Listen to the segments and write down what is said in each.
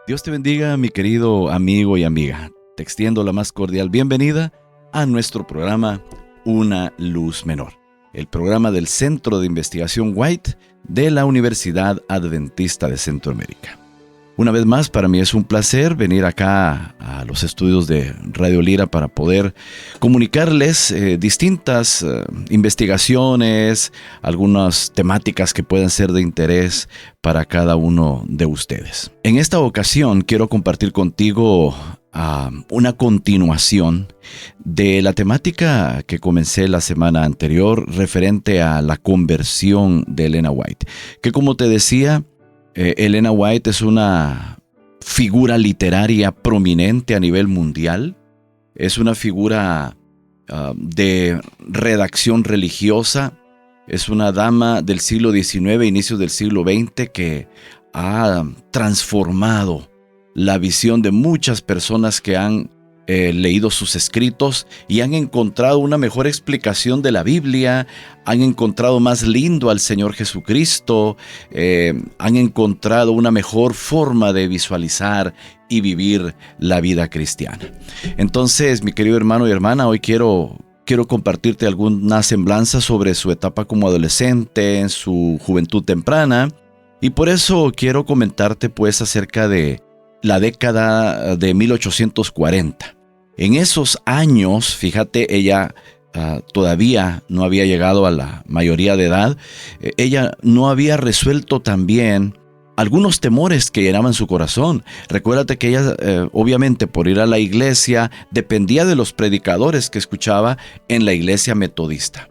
Dios te bendiga, mi querido amigo y amiga. Te extiendo la más cordial bienvenida a nuestro programa Una Luz Menor, el programa del Centro de Investigación White de la Universidad Adventista de Centroamérica. Una vez más, para mí es un placer venir acá a los estudios de Radio Lira para poder comunicarles distintas investigaciones, algunas temáticas que puedan ser de interés para cada uno de ustedes. En esta ocasión quiero compartir contigo una continuación de la temática que comencé la semana anterior referente a la conversión de Elena White, que como te decía, Elena White es una figura literaria prominente a nivel mundial. Es una figura de redacción religiosa. Es una dama del siglo XIX, inicios del siglo XX, que ha transformado la visión de muchas personas que han leído sus escritos y han encontrado una mejor explicación de la Biblia, han encontrado más lindo al Señor Jesucristo, han encontrado una mejor forma de visualizar y vivir la vida cristiana. Entonces, mi querido hermano y hermana, hoy quiero compartirte alguna semblanza sobre su etapa como adolescente, en su juventud temprana, y por eso quiero comentarte pues acerca de la década de 1840. En esos años, fíjate, ella todavía no había llegado a la mayoría de edad. Ella no había resuelto también algunos temores que llenaban su corazón. Recuérdate que ella, obviamente, por ir a la iglesia, dependía de los predicadores que escuchaba en la iglesia metodista.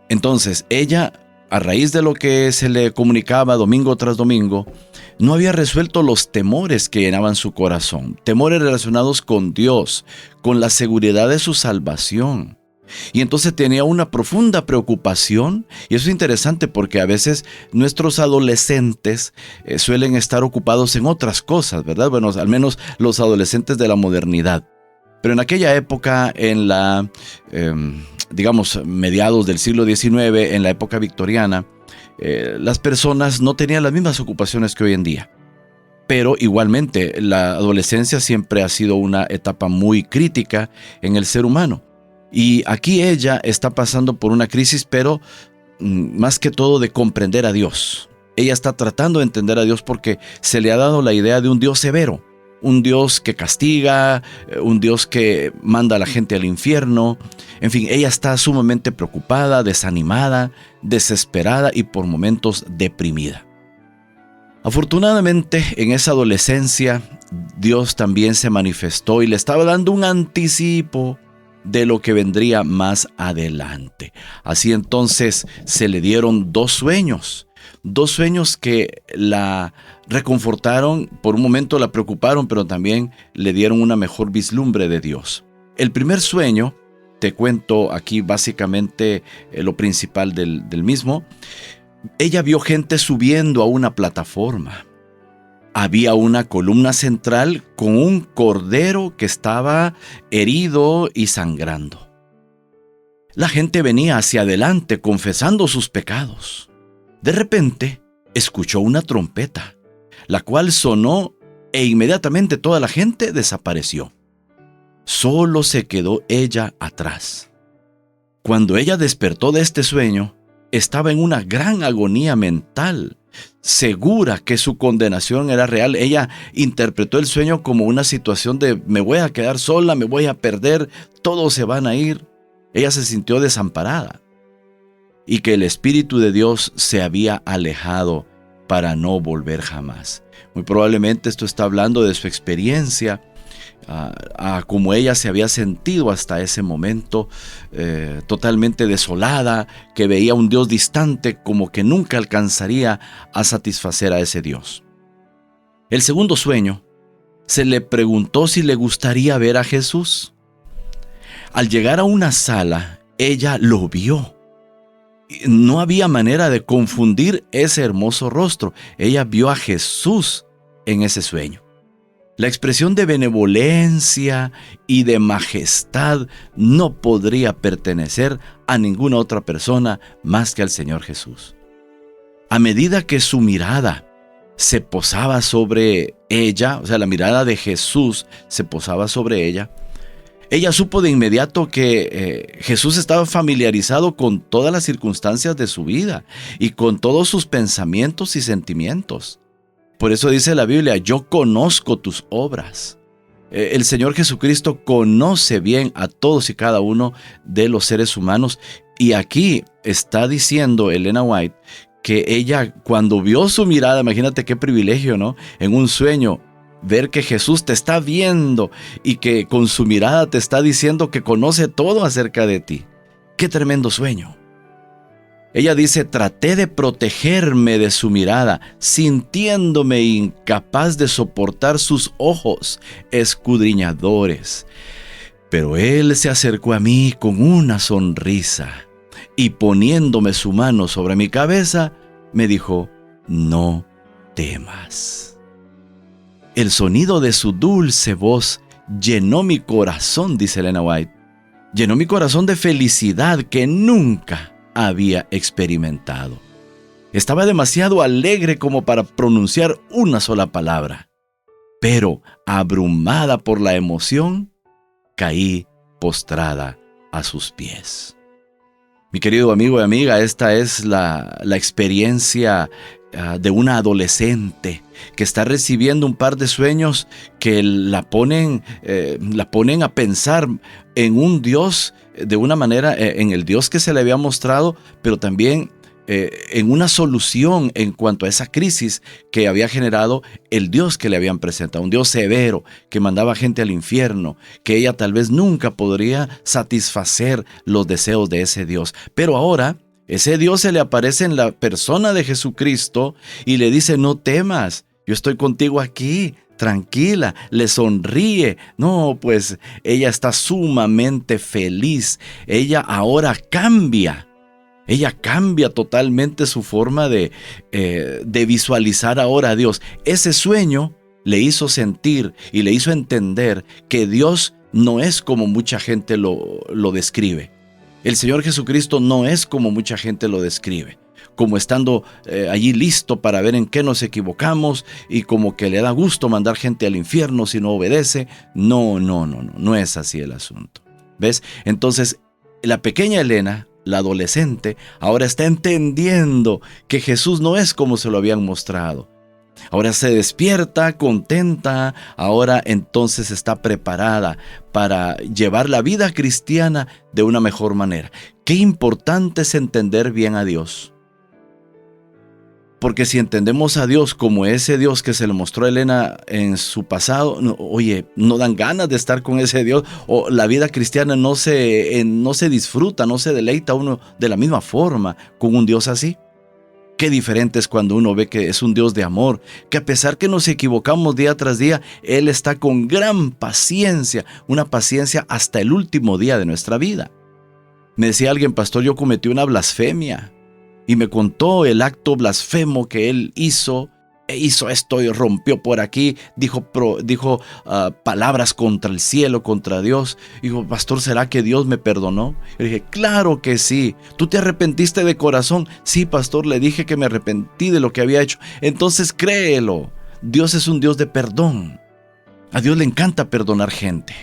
Entonces, ella, a raíz de lo que se le comunicaba domingo tras domingo, no había resuelto los temores que llenaban su corazón, temores relacionados con Dios, con la seguridad de su salvación. Y entonces tenía una profunda preocupación, y eso es interesante porque a veces nuestros adolescentes suelen estar ocupados en otras cosas, ¿verdad? Bueno, al menos los adolescentes de la modernidad. Pero en aquella época, en la, mediados del siglo XIX, en la época victoriana, las personas no tenían las mismas ocupaciones que hoy en día. Pero igualmente, la adolescencia siempre ha sido una etapa muy crítica en el ser humano. Y aquí ella está pasando por una crisis, pero más que todo de comprender a Dios. Ella está tratando de entender a Dios porque se le ha dado la idea de un Dios severo. Un Dios que castiga, un Dios que manda a la gente al infierno. En fin, ella está sumamente preocupada, desanimada, desesperada y por momentos deprimida. Afortunadamente, en esa adolescencia, Dios también se manifestó y le estaba dando un anticipo de lo que vendría más adelante. Así entonces se le dieron dos sueños que la reconfortaron, por un momento la preocuparon, pero también le dieron una mejor vislumbre de Dios. El primer sueño, te cuento aquí básicamente lo principal del mismo. Ella vio gente subiendo a una plataforma. Había una columna central con un cordero que estaba herido y sangrando. La gente venía hacia adelante confesando sus pecados. De repente, escuchó una trompeta, la cual sonó e inmediatamente toda la gente desapareció. Solo se quedó ella atrás. Cuando ella despertó de este sueño, estaba en una gran agonía mental, segura que su condenación era real. Ella interpretó el sueño como una situación de me voy a quedar sola, me voy a perder, todos se van a ir. Ella se sintió desamparada y que el Espíritu de Dios se había alejado para no volver jamás. Muy probablemente esto está hablando de su experiencia, a cómo ella se había sentido hasta ese momento, totalmente desolada, que veía un Dios distante, como que nunca alcanzaría a satisfacer a ese Dios. El segundo sueño, se le preguntó si le gustaría ver a Jesús. Al llegar a una sala, ella lo vio. No había manera de confundir ese hermoso rostro. Ella vio a Jesús en ese sueño. La expresión de benevolencia y de majestad no podría pertenecer a ninguna otra persona más que al Señor Jesús. A medida que su mirada se posaba sobre ella, o sea, la mirada de Jesús se posaba sobre ella, ella supo de inmediato que Jesús estaba familiarizado con todas las circunstancias de su vida y con todos sus pensamientos y sentimientos. Por eso dice la Biblia, yo conozco tus obras. El Señor Jesucristo conoce bien a todos y cada uno de los seres humanos. Y aquí está diciendo Elena White que ella, cuando vio su mirada, imagínate qué privilegio, ¿no? En un sueño, ver que Jesús te está viendo y que con su mirada te está diciendo que conoce todo acerca de ti. ¡Qué tremendo sueño! Ella dice, traté de protegerme de su mirada, sintiéndome incapaz de soportar sus ojos escudriñadores. Pero él se acercó a mí con una sonrisa y poniéndome su mano sobre mi cabeza, me dijo, no temas. El sonido de su dulce voz llenó mi corazón, dice Elena White. Llenó mi corazón de felicidad que nunca había experimentado. Estaba demasiado alegre como para pronunciar una sola palabra, pero abrumada por la emoción, caí postrada a sus pies. Mi querido amigo y amiga, esta es la experiencia de una adolescente que está recibiendo un par de sueños que la ponen a pensar en un Dios de una manera, en el Dios que se le había mostrado, pero también en una solución en cuanto a esa crisis que había generado el Dios que le habían presentado, un Dios severo que mandaba gente al infierno, que ella tal vez nunca podría satisfacer los deseos de ese Dios. Pero ahora ese Dios se le aparece en la persona de Jesucristo y le dice, no temas, yo estoy contigo aquí, tranquila, le sonríe. No, pues ella está sumamente feliz. Ella ahora cambia. Ella cambia totalmente su forma de visualizar ahora a Dios. Ese sueño le hizo sentir y le hizo entender que Dios no es como mucha gente lo describe. El Señor Jesucristo no es como mucha gente lo describe, como estando allí listo para ver en qué nos equivocamos y como que le da gusto mandar gente al infierno si no obedece. No es así el asunto. ¿Ves? Entonces, la pequeña Elena, la adolescente, ahora está entendiendo que Jesús no es como se lo habían mostrado. Ahora se despierta, contenta, ahora entonces está preparada para llevar la vida cristiana de una mejor manera. Qué importante es entender bien a Dios. Porque si entendemos a Dios como ese Dios que se le mostró a Elena en su pasado, no dan ganas de estar con ese Dios, o la vida cristiana no se disfruta, no se deleita uno de la misma forma con un Dios así. Qué diferente es cuando uno ve que es un Dios de amor, que a pesar que nos equivocamos día tras día, Él está con gran paciencia, una paciencia hasta el último día de nuestra vida. Me decía alguien, pastor, yo cometí una blasfemia, y me contó el acto blasfemo que él hizo esto y rompió por aquí, dijo palabras contra el cielo, contra Dios. Dijo, pastor, ¿será que Dios me perdonó? Y le dije, claro que sí. ¿Tú te arrepentiste de corazón? Sí, pastor, le dije que me arrepentí de lo que había hecho. Entonces créelo, Dios es un Dios de perdón. A Dios le encanta perdonar gente.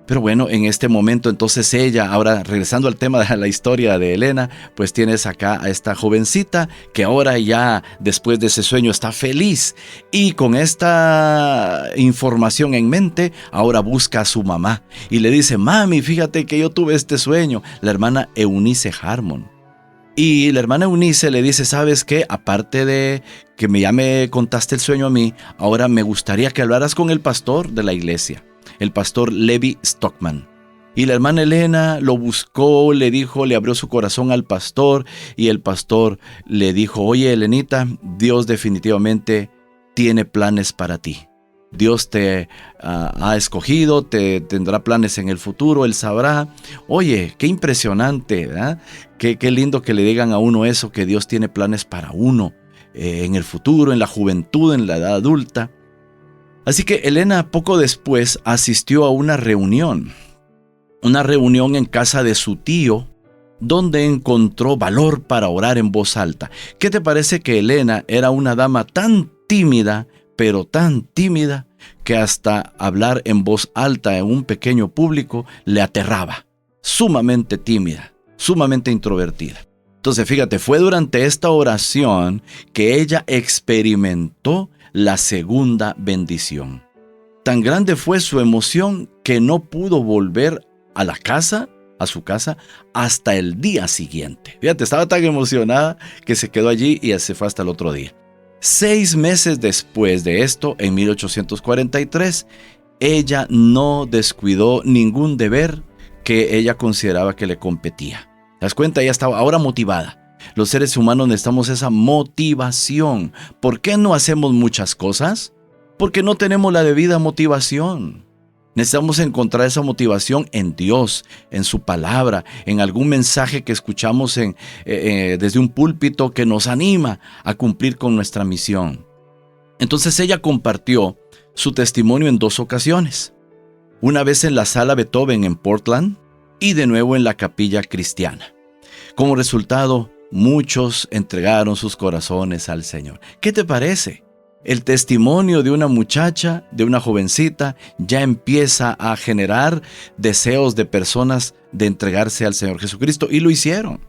Pero bueno, en este momento entonces ella, ahora regresando al tema de la historia de Elena, pues tienes acá a esta jovencita que ahora ya después de ese sueño está feliz y con esta información en mente, ahora busca a su mamá y le dice, mami, fíjate que yo tuve este sueño, la hermana Eunice Harmon. Y la hermana Eunice le dice, ¿sabes qué? Aparte de que ya me contaste el sueño a mí, ahora me gustaría que hablaras con el pastor de la iglesia, el pastor Levi Stockman. Y la hermana Elena lo buscó, le abrió su corazón al pastor y el pastor le dijo, oye, Elenita, Dios definitivamente tiene planes para ti. Dios te ha escogido, te tendrá planes en el futuro, Él sabrá. Oye, qué impresionante, ¿verdad? Qué lindo que le digan a uno eso, que Dios tiene planes para uno en el futuro, en la juventud, en la edad adulta. Así que Elena poco después asistió a una reunión en casa de su tío, donde encontró valor para orar en voz alta. ¿Qué te parece que Elena era una dama tan tímida, pero tan tímida, que hasta hablar en voz alta en un pequeño público le aterraba? Sumamente tímida, sumamente introvertida. Entonces, fíjate, fue durante esta oración que ella experimentó la segunda bendición. Tan grande fue su emoción que no pudo volver a su casa, hasta el día siguiente. Fíjate, estaba tan emocionada que se quedó allí y se fue hasta el otro día. 6 meses después de esto, en 1843, ella no descuidó ningún deber que ella consideraba que le competía. ¿Te das cuenta? Ella estaba ahora motivada. Los seres humanos necesitamos esa motivación. ¿Por qué no hacemos muchas cosas? Porque no tenemos la debida motivación. Necesitamos encontrar esa motivación en Dios, en su palabra, en algún mensaje que escuchamos desde un púlpito que nos anima a cumplir con nuestra misión. Entonces ella compartió su testimonio en 2 ocasiones. Una vez en la Sala Beethoven en Portland y de nuevo en la Capilla Cristiana. Como resultado, muchos entregaron sus corazones al Señor. ¿Qué te parece? El testimonio de una muchacha, de una jovencita, ya empieza a generar deseos de personas de entregarse al Señor Jesucristo, y lo hicieron.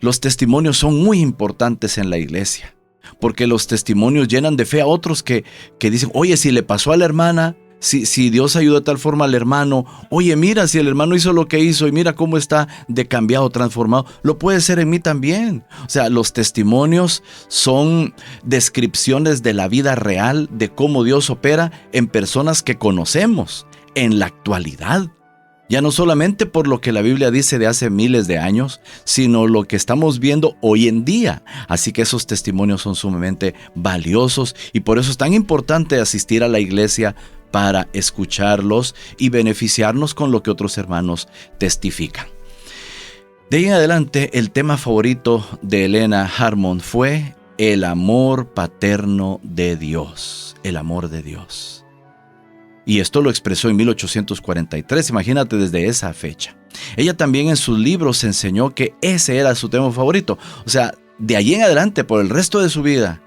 Los testimonios son muy importantes en la iglesia, porque los testimonios llenan de fe a otros que dicen, oye, si le pasó a la hermana, si Dios ayudó de tal forma al hermano, oye, mira, si el hermano hizo lo que hizo y mira cómo está de cambiado, transformado, lo puede ser en mí también. O sea, los testimonios son descripciones de la vida real, de cómo Dios opera en personas que conocemos en la actualidad. Ya no solamente por lo que la Biblia dice de hace miles de años, sino lo que estamos viendo hoy en día. Así que esos testimonios son sumamente valiosos y por eso es tan importante asistir a la iglesia para escucharlos y beneficiarnos con lo que otros hermanos testifican. De ahí en adelante, el tema favorito de Elena Harmon fue el amor paterno de Dios. El amor de Dios. Y esto lo expresó en 1843, imagínate desde esa fecha. Ella también en sus libros enseñó que ese era su tema favorito. O sea, de allí en adelante, por el resto de su vida,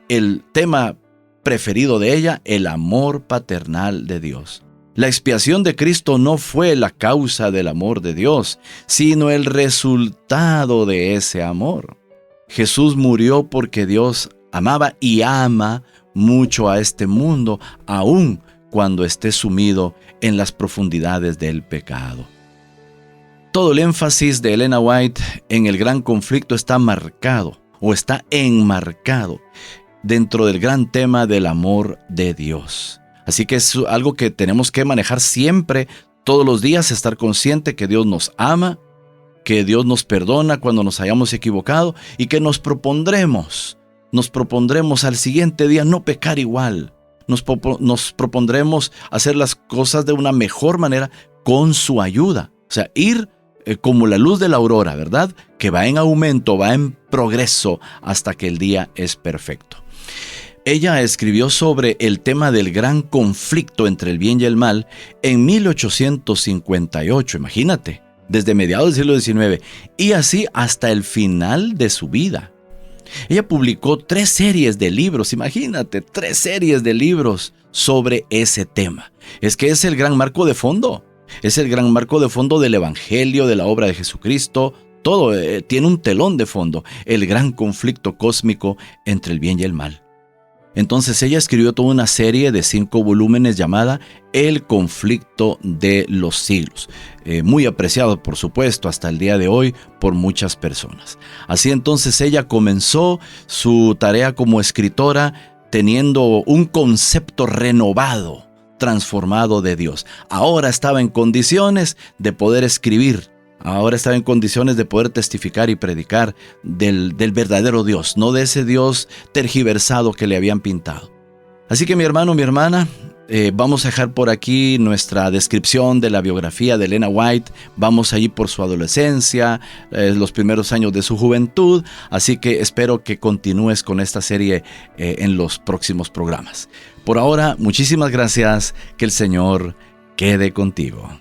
el tema preferido de ella, el amor paternal de Dios. La expiación de Cristo no fue la causa del amor de Dios, sino el resultado de ese amor. Jesús murió porque Dios amaba y ama mucho a este mundo, aún cuando esté sumido en las profundidades del pecado. Todo el énfasis de Elena White en el gran conflicto está marcado o está enmarcado dentro del gran tema del amor de Dios. Así que es algo que tenemos que manejar siempre, todos los días, estar consciente que Dios nos ama, que Dios nos perdona cuando nos hayamos equivocado y que nos propondremos al siguiente día no pecar igual. Nos propondremos hacer las cosas de una mejor manera con su ayuda. O sea, ir como la luz de la aurora, ¿verdad? Que va en aumento, va en progreso hasta que el día es perfecto. Ella escribió sobre el tema del gran conflicto entre el bien y el mal en 1858, imagínate, desde mediados del siglo XIX, y así hasta el final de su vida. Ella publicó 3 series de libros, imagínate, 3 series de libros sobre ese tema. Es que es el gran marco de fondo, es el gran marco de fondo del Evangelio, de la obra de Jesucristo. Todo tiene un telón de fondo, el gran conflicto cósmico entre el bien y el mal. Entonces ella escribió toda una serie de 5 volúmenes llamada El conflicto de los siglos, muy apreciado por supuesto hasta el día de hoy por muchas personas. Así entonces ella comenzó su tarea como escritora teniendo un concepto renovado, transformado de Dios. Ahora estaba en condiciones de poder escribir. Ahora estaba en condiciones de poder testificar y predicar del verdadero Dios, no de ese Dios tergiversado que le habían pintado. Así que mi hermano, mi hermana, vamos a dejar por aquí nuestra descripción de la biografía de Elena White. Vamos allí por su adolescencia, los primeros años de su juventud. Así que espero que continúes con esta serie en los próximos programas. Por ahora, muchísimas gracias. Que el Señor quede contigo.